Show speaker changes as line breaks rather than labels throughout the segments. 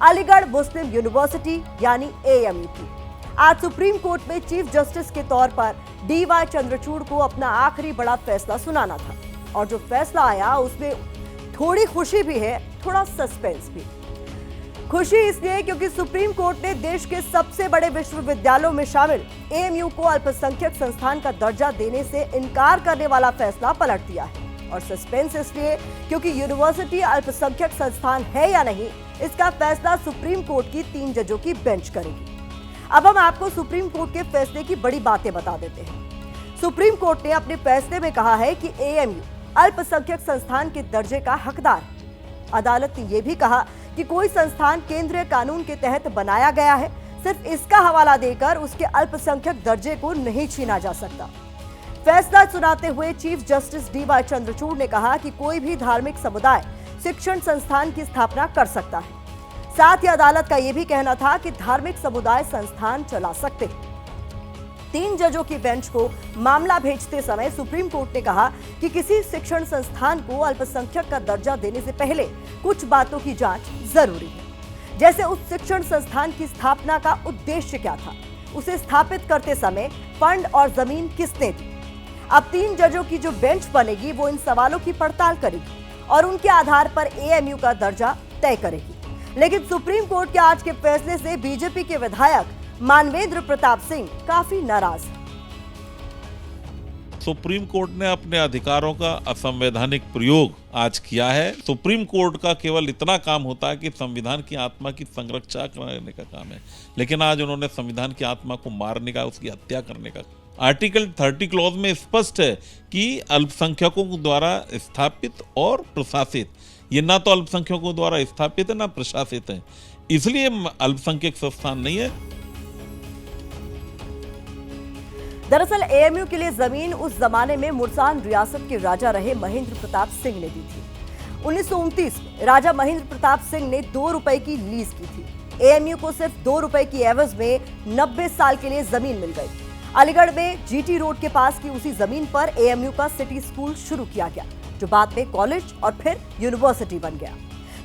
अलीगढ़ मुस्लिम university यानी AMU की। आज सुप्रीम कोर्ट में चीफ जस्टिस के तौर पर DY चंद्रचूड़ को अपना आखिरी बड़ा फैसला सुनाना था और जो फैसला आया उसमें थोड़ी खुशी भी है, थोड़ा सस्पेंस भी। खुशी इसलिए क्योंकि सुप्रीम कोर्ट ने देश के सबसे बड़े विश्वविद्यालयों में शामिल AMU को अल्पसंख्यक संस्थान का दर्जा देने से इनकार करने वाला फैसला पलट दिया है। और सस्पेंस इसलिए क्योंकि यूनिवर्सिटी अल्पसंख्यक संस्थान है या नहीं, इसका फैसला सुप्रीम कोर्ट की 3 जजों की बेंच करेगी। अब हम आपको सुप्रीम कोर्ट के फैसले की बड़ी बातें बता देते हैं। सुप्रीम कोर्ट ने अपने फैसले में कहा है कि AMU अल्पसंख्यक संस्थान के दर्जे का हकदार। अदालत ने यह भी कहा कि कोई संस्थान केंद्रीय कानून के तहत बनाया गया है, सिर्फ इसका हवाला देकर उसके अल्पसंख्यक दर्जे को नहीं छीना जा सकता। फैसला सुनाते हुए चीफ जस्टिस DY चंद्रचूड़ ने कहा कि कोई भी धार्मिक समुदाय शिक्षण संस्थान की स्थापना कर सकता है। साथ ही अदालत का यह भी कहना था कि धार्मिक समुदाय संस्थान चला सकते हैं। 3 जजों की बेंच को मामला भेजते समय सुप्रीम कोर्ट ने कहा कि किसी शिक्षण संस्थान को अल्पसंख्यक का दर्जा देने से पहले कुछ बातों की जांच जरूरी है, जैसे उस शिक्षण संस्थान की स्थापना का उद्देश्य क्या था, उसे स्थापित करते समय फंड और जमीन किसने दी। अब 3 जजों की जो बेंच बनेगी वो इन सवालों की पड़ताल करेगी और उनके आधार पर AMU का दर्जा तय करेगी। लेकिन सुप्रीम कोर्ट के आज के फैसले से बीजेपी के विधायक मानवेंद्र प्रताप सिंह काफी नाराज हैं।
सुप्रीम कोर्ट ने अपने अधिकारों का असंवैधानिक प्रयोग आज किया है। सुप्रीम कोर्ट का केवल इतना काम होता है कि संविधान की आत्मा की संरक्षा करने का काम है, लेकिन आज उन्होंने संविधान की आत्मा को मारने का, उसकी हत्या करने का। आर्टिकल 30 क्लॉज में स्पष्ट है कि अल्पसंख्यकों द्वारा स्थापित और प्रशासित, ये ना तो अल्पसंख्यकों द्वारा स्थापित है ना प्रशासित है, इसलिए अल्पसंख्यक संस्थान नहीं है।
दरअसल AMU के लिए जमीन उस जमाने में मुल्तान रियासत के राजा रहे महेंद्र प्रताप सिंह ने दी थी। 1929 में राजा महेंद्र प्रताप सिंह ने 2 रुपए की लीज की थी। AMU को सिर्फ 2 रुपए की एवज में 90 साल के लिए जमीन मिल गई। अलीगढ़ में GT रोड के पास की उसी जमीन पर AMU का सिटी स्कूल शुरू किया गया, जो बाद में कॉलेज और फिर यूनिवर्सिटी बन गया।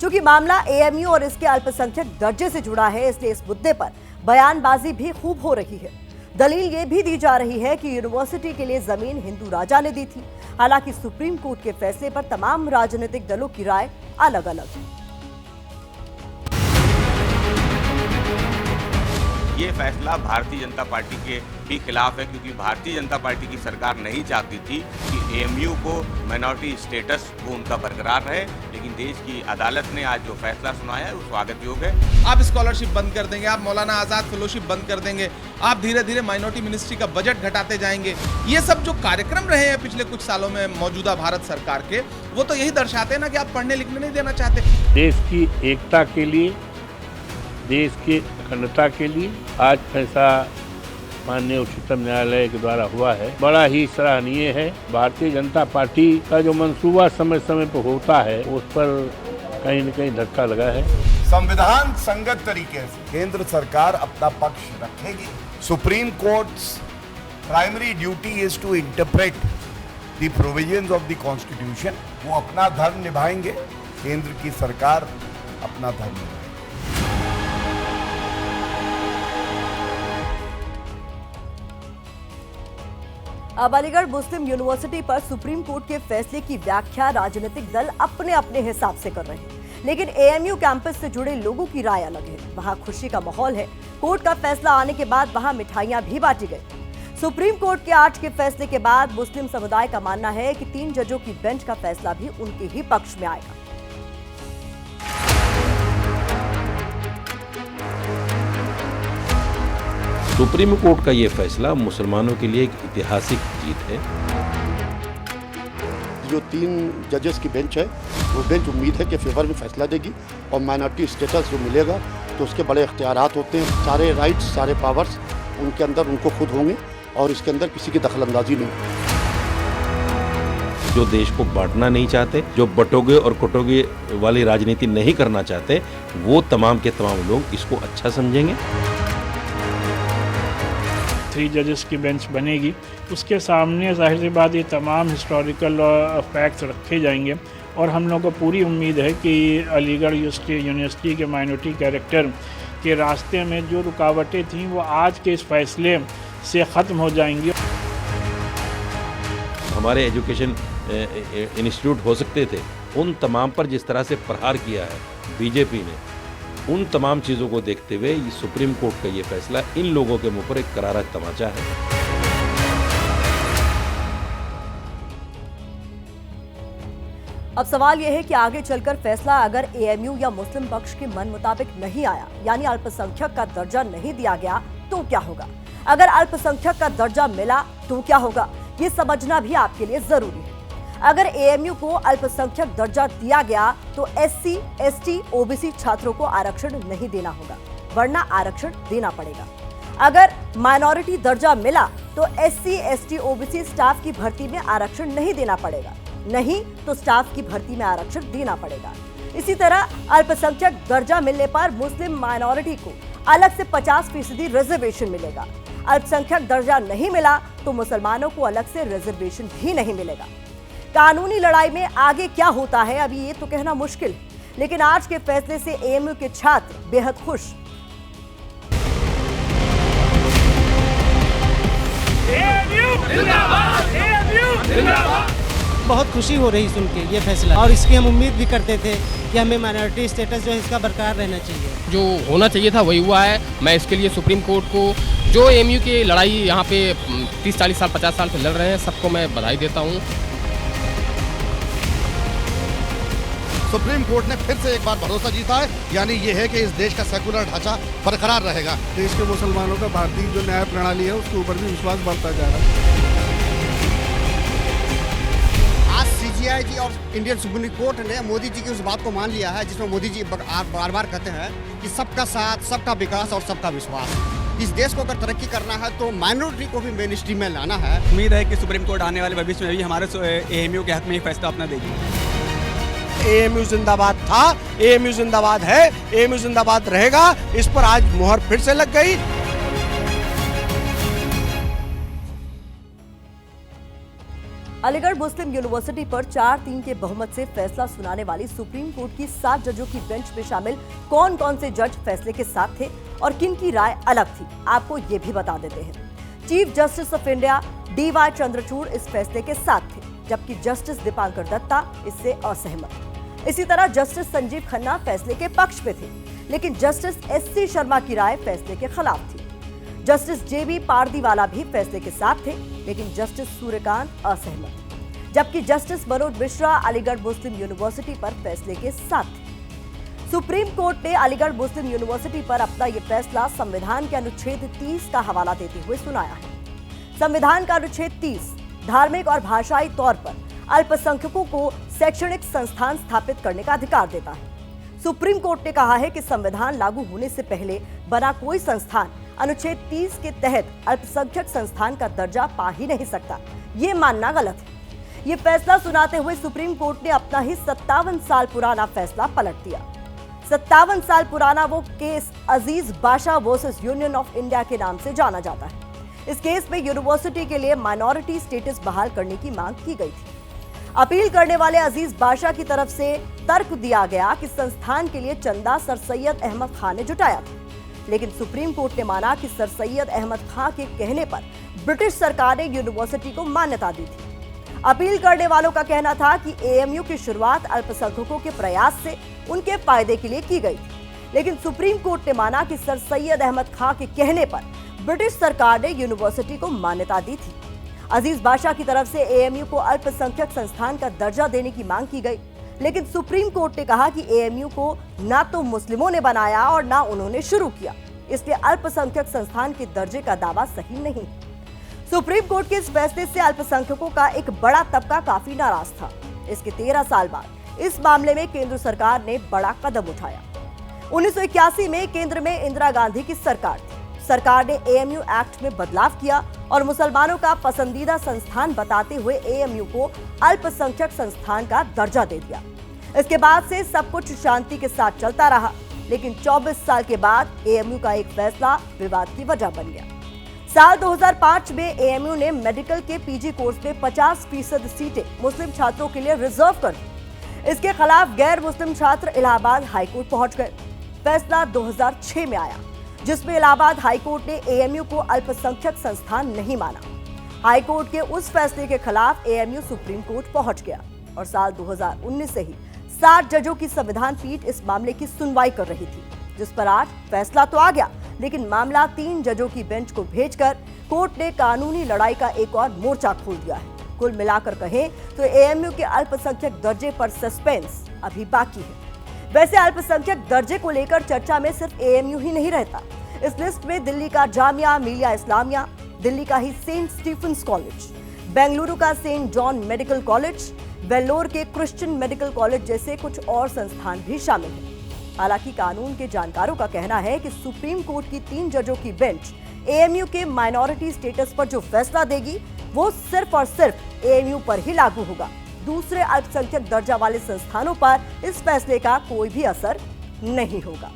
चूंकि मामला AMU और इसके अल्पसंख्यक दर्जे से जुड़ा है, इसलिए इस मुद्दे पर बयानबाजी भी खूब हो रही है। दलील ये भी दी जा रही है कि यूनिवर्सिटी के लिए जमीन हिंदू राजा ने दी थी। हालांकि सुप्रीम कोर्ट के फैसले पर तमाम राजनीतिक दलों की राय अलग अलग है।
ये फैसला भारतीय जनता पार्टी के भी खिलाफ है, क्योंकि भारतीय जनता पार्टी की सरकार नहीं चाहती थी कि AMU को माइनॉरिटी स्टेटस वो उनका बरकरार रहे, लेकिन देश की अदालत ने आज जो फैसला सुनाया है वो स्वागत योग्य है।
आप स्कॉलरशिप बंद कर देंगे, आप मौलाना आज़ाद फेलोशिप बंद कर देंगे, आप धीरे धीरे माइनॉरिटी मिनिस्ट्री का बजट घटाते जाएंगे। ये सब जो कार्यक्रम रहे हैं पिछले कुछ सालों में मौजूदा भारत सरकार के, वो तो यही दर्शाते हैं ना कि आप पढ़ने लिखने नहीं देना चाहते।
देश की एकता के लिए, देश की अखंडता के लिए आज फैसला माननीय उच्चतम न्यायालय के द्वारा हुआ है, बड़ा ही सराहनीय है। भारतीय जनता पार्टी का जो मंसूबा समय समय पर होता है, उस पर कहीं न कहीं धक्का लगा है।
संविधान संगत तरीके से केंद्र सरकार अपना पक्ष रखेगी। Supreme Court's primary duty is to interpret the provisions of the constitution. वो अपना धर्म निभाएंगे, केंद्र की सरकार अपना धर्म निभाएगी।
अब अलीगढ़ मुस्लिम यूनिवर्सिटी पर सुप्रीम कोर्ट के फैसले की व्याख्या राजनीतिक दल अपने अपने हिसाब से कर रहे हैं, लेकिन AMU कैंपस से जुड़े लोगों की राय अलग है। वहां खुशी का माहौल है। कोर्ट का फैसला आने के बाद वहां मिठाइयां भी बांटी गई। सुप्रीम कोर्ट के आज के फैसले के बाद मुस्लिम समुदाय का मानना है कि 3 जजों की बेंच का फैसला भी उनके ही पक्ष में आएगा।
सुप्रीम कोर्ट का ये फैसला मुसलमानों के लिए एक ऐतिहासिक जीत है।
जो 3 जजेस की बेंच है, वो बेंच उम्मीद है कि फेवर में फैसला देगी और माइनॉरिटी स्टेटस जो मिलेगा तो उसके बड़े इख्तियारात होते हैं। सारे राइट्स, सारे पावर्स उनके अंदर उनको खुद होंगे और इसके अंदर किसी की दखलंदाजी नहीं।
जो देश को बांटना नहीं चाहते, जो बटोगे और कटोगे वाली राजनीति नहीं करना चाहते, वो तमाम के तमाम लोग इसको अच्छा समझेंगे।
3 जजेस की बेंच बनेगी, उसके सामने जाहिर सी बात ये तमाम हिस्टोरिकल फैक्ट्स रखे जाएंगे और हम लोगों को पूरी उम्मीद है कि अलीगढ़ यूनिवर्सिटी के माइनॉरिटी कैरेक्टर के रास्ते में जो रुकावटें थीं वो आज के इस फैसले से ख़त्म हो जाएंगी।
हमारे एजुकेशन इंस्टीट्यूट हो सकते थे, उन तमाम पर जिस तरह से प्रहार किया है बीजेपी ने, उन तमाम चीज़ों को देखते हुए ये सुप्रीम कोर्ट का ये फैसला इन लोगों के मुंह पर एक करारा तमाचा है।
अब सवाल यह है कि आगे चलकर फैसला अगर एएमयू या मुस्लिम पक्ष के मन मुताबिक नहीं आया, यानी अल्पसंख्यक का दर्जा नहीं दिया गया, तो क्या होगा? अगर अल्पसंख्यक का दर्जा मिला तो क्या होगा? ये समझना भी आपके लिए जरूरी है। अगर एएमयू को अल्पसंख्यक दर्जा दिया गया तो एससी, एसटी, ओबीसी छात्रों को आरक्षण नहीं देना होगा, वरना आरक्षण देना पड़ेगा। अगर माइनॉरिटी दर्जा मिला तो एससी, एसटी, ओबीसी स्टाफ की भर्ती में आरक्षण नहीं देना पड़ेगा, नहीं तो स्टाफ की भर्ती में आरक्षण देना पड़ेगा। इसी तरह अल्पसंख्यक दर्जा मिलने पर मुस्लिम माइनॉरिटी को अलग से 50% रिजर्वेशन मिलेगा। अल्पसंख्यक दर्जा नहीं मिला तो मुसलमानों को अलग से रिजर्वेशन भी नहीं मिलेगा। कानूनी लड़ाई में आगे क्या होता है अभी ये तो कहना मुश्किल है, लेकिन आज के फैसले से एएमयू के छात्र बेहद खुश।
बहुत खुशी हो रही सुन के ये फैसला, और इसकी हम उम्मीद भी करते थे कि हमें माइनॉरिटी स्टेटस जो है इसका बरकरार रहना चाहिए।
जो होना चाहिए था वही हुआ है। मैं इसके लिए सुप्रीम कोर्ट को, जो एएमयू की लड़ाई यहाँ पे 30-40 साल 50 साल से लड़ रहे हैं, सबको मैं बधाई देता हूँ।
सुप्रीम कोर्ट ने फिर से एक बार भरोसा जीता है, यानी ये है कि इस देश का सेकुलर ढांचा बरकरार रहेगा।
देश के मुसलमानों का भारतीय जो न्याय प्रणाली है उसके ऊपर भी विश्वास बढ़ता जा रहा है।
आज सीजीआई और इंडियन सुप्रीम कोर्ट ने मोदी जी की उस बात को मान लिया है जिसमें मोदी जी बार बार कहते हैं कि सबका साथ, सबका विकास और सबका विश्वास। इस देश को अगर तरक्की करना है तो माइनॉरिटी को भी मेन स्ट्रीम में लाना है।
उम्मीद है कि सुप्रीम कोर्ट आने वाले भविष्य में भी हमारे एएमयू के हक में फैसला अपना देगी।
एएमयू जिंदाबाद था, एएमयू जिंदाबाद है, एएमयू जिंदाबाद रहेगा। इस पर आज मुहर फिर से लग गई।
अलीगढ़ मुस्लिम यूनिवर्सिटी पर 4-3 के बहुमत से फैसला सुनाने वाली सुप्रीम कोर्ट की 7 जजों की बेंच में शामिल कौन कौन से जज फैसले के साथ थे और किन की राय अलग थी, आपको ये भी बता देते हैं। Chief justice of India DY Chandrachud इस फैसले के साथ थे, जबकि जस्टिस दीपांकर दत्ता इससे असहमत। इसी तरह जस्टिस संजीव खन्ना फैसले के पक्ष में थे, लेकिन जस्टिस SC शर्मा की राय फैसले के खिलाफ थी। जस्टिस JB पारदीवाला भी फैसले के साथ थे, लेकिन जस्टिस सूर्यकांत असहमत, जबकि जस्टिस मनोज मिश्रा अलीगढ़ मुस्लिम यूनिवर्सिटी पर फैसले के साथ थे। सुप्रीम कोर्ट ने अलीगढ़ मुस्लिम यूनिवर्सिटी पर अपना यह फैसला संविधान के अनुच्छेद 30 का हवाला देते हुए सुनाया है। संविधान का अनुच्छेद 30 धार्मिक और भाषाई तौर पर अल्पसंख्यकों को शैक्षणिक संस्थान स्थापित करने का अधिकार देता है। सुप्रीम कोर्ट ने कहा है कि संविधान लागू होने से पहले बना कोई संस्थान अनुच्छेद 30 के तहत अल्पसंख्यक संस्थान का दर्जा पा ही नहीं सकता। ये मानना गलत है। ये फैसला सुनाते हुए सुप्रीम कोर्ट ने अपना ही 57 साल पुराना फैसला पलट दिया। 57 साल पुराना वो case Aziz Basha versus Union of India के नाम से जाना जाता है। इस केस में यूनिवर्सिटी के लिए माइनॉरिटी स्टेटस बहाल करने की मांग की गई थी। अपील करने वाले अजीज बाशा की तरफ से तर्क दिया गया कि संस्थान के लिए चंदा सर सैयद अहमद खान ने जुटाया था, लेकिन सुप्रीम कोर्ट ने माना कि सर सैयद अहमद खान के कहने पर ब्रिटिश सरकार ने यूनिवर्सिटी को मान्यता दी थी। अपील करने वालों का कहना था कि एएमयू की शुरुआत अल्पसंख्यकों के प्रयास से उनके फायदे के लिए की गई थी, लेकिन सुप्रीम कोर्ट ने माना कि सर सैयद अहमद खान के कहने पर ब्रिटिश सरकार ने यूनिवर्सिटी को मान्यता दी थी। अजीज बाशा की तरफ से एएमयू को अल्पसंख्यक संस्थान का दर्जा देने की मांग की गई, लेकिन सुप्रीम कोर्ट ने कहा कि एएमयू को ना तो मुस्लिमों ने बनाया और ना उन्होंने शुरू किया, इसलिए अल्पसंख्यक संस्थान के दर्जे का दावा सही नहीं। सुप्रीम कोर्ट के इस फैसले से अल्पसंख्यकों का एक बड़ा तबका काफी नाराज था। इसके 13 साल बाद इस मामले में केंद्र सरकार ने बड़ा कदम उठाया। 1981 में केंद्र में इंदिरा गांधी की सरकार थी। सरकार ने एएमयू एक्ट में बदलाव किया और मुसलमानों का पसंदीदा संस्थान बताते हुए एएमयू को अल्पसंख्यक संस्थान का दर्जा दे दिया। इसके बाद से सब कुछ शांति के साथ चलता रहा, लेकिन 24 साल के बाद एएमयू का एक फैसला विवाद की वजह बन गया। साल 2005 में एएमयू ने मेडिकल के पीजी कोर्स में 50% सीटें मुस्लिम छात्रों के लिए रिजर्व कर दी। इसके खिलाफ गैर मुस्लिम छात्र इलाहाबाद हाईकोर्ट पहुंच गए। फैसला 2006 में आया, जिसमें इलाहाबाद हाईकोर्ट ने एएमयू को अल्पसंख्यक संस्थान नहीं माना। हाईकोर्ट के उस फैसले के खिलाफ एएमयू सुप्रीम कोर्ट पहुंच गया और साल 2019 से ही 60 जजों की संविधान पीठ इस मामले की सुनवाई कर रही थी, जिस पर आज फैसला तो आ गया, लेकिन मामला 3 जजों की बेंच को भेजकर कोर्ट ने कानूनी लड़ाई का एक और मोर्चा खोल दिया है। कुल मिलाकर कहें तो एएमयू के अल्पसंख्यक दर्जे पर सस्पेंस अभी बाकी है। वैसे अल्पसंख्यक दर्जे को लेकर चर्चा में सिर्फ एएमयू ही नहीं रहता। इस लिस्ट में दिल्ली का जामिया मिलिया इस्लामिया, दिल्ली का ही सेंट स्टीफेंस कॉलेज, बेंगलुरु का Saint John Medical College, Vellore के क्रिश्चियन मेडिकल कॉलेज जैसे कुछ और संस्थान भी शामिल हैं। हालांकि कानून के जानकारों का कहना है कि सुप्रीम कोर्ट की 3 जजों की बेंच एएमयू के माइनॉरिटी स्टेटस पर जो फैसला देगी वो सिर्फ और सिर्फ एएमयू पर ही लागू होगा। दूसरे अल्पसंख्यक दर्जा वाले संस्थानों पर इस फैसले का कोई भी असर नहीं होगा।